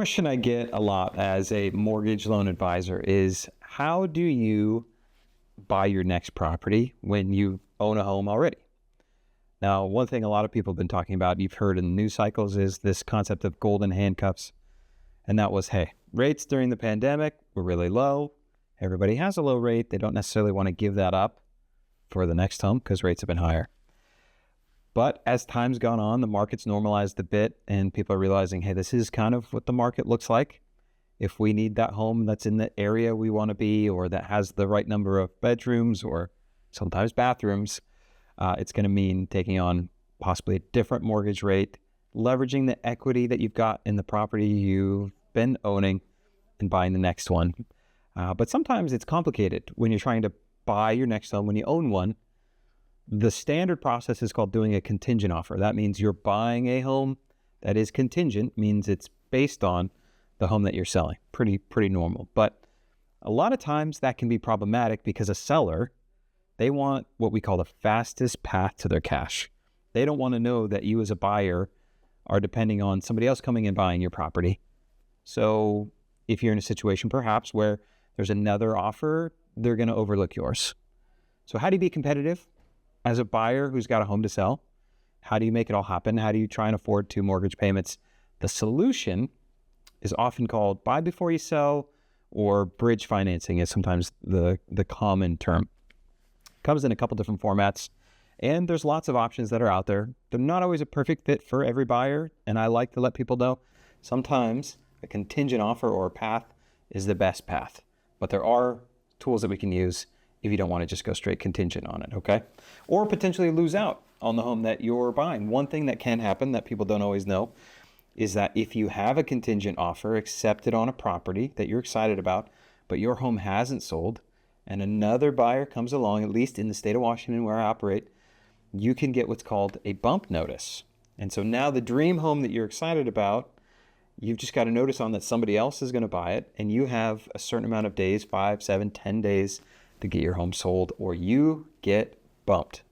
question I get a lot as a mortgage loan advisor is, how do you buy your next property when you own a home already? Now, one thing a lot of people have been talking about, you've heard in the news cycles, is this concept of golden handcuffs. And that was, hey, rates during the pandemic were really low. Everybody has a low rate. They don't necessarily want to give that up for the next home because rates have been higher. But as time's gone on, the market's normalized a bit and people are realizing, hey, this is kind of what the market looks like. If we need that home that's in the area we want to be, or that has the right number of bedrooms or sometimes bathrooms, it's going to mean taking on possibly a different mortgage rate, leveraging the equity that you've got in the property you've been owning and buying the next one. But sometimes it's complicated when you're trying to buy your next home when you own one. The standard process is called doing a contingent offer. That means you're buying a home that is contingent, means it's based on the home that you're selling. Pretty normal. But a lot of times that can be problematic because a seller, they want what we call the fastest path to their cash. They don't want to know that you as a buyer are depending on somebody else coming and buying your property. So if you're in a situation perhaps where there's another offer, they're going to overlook yours. So how do you be competitive as a buyer who's got a home to sell? How do you make it all happen? How do you try and afford 2 mortgage payments? The solution is often called buy before you sell, or bridge financing is sometimes the common term. It comes in a couple different formats, and there's lots of options that are out there. They're not always a perfect fit for every buyer, and I like to let people know sometimes a contingent offer or path is the best path, but there are tools that we can use if you don't want to just go straight contingent on it, okay? Or potentially lose out on the home that you're buying. One thing that can happen that people don't always know is that if you have a contingent offer accepted on a property that you're excited about, but your home hasn't sold, and another buyer comes along, at least in the state of Washington where I operate, you can get what's called a bump notice. And so now the dream home that you're excited about, you've just got a notice on that somebody else is going to buy it, and you have a certain amount of days, 5, 7, 10 days, to get your home sold, or you get bumped.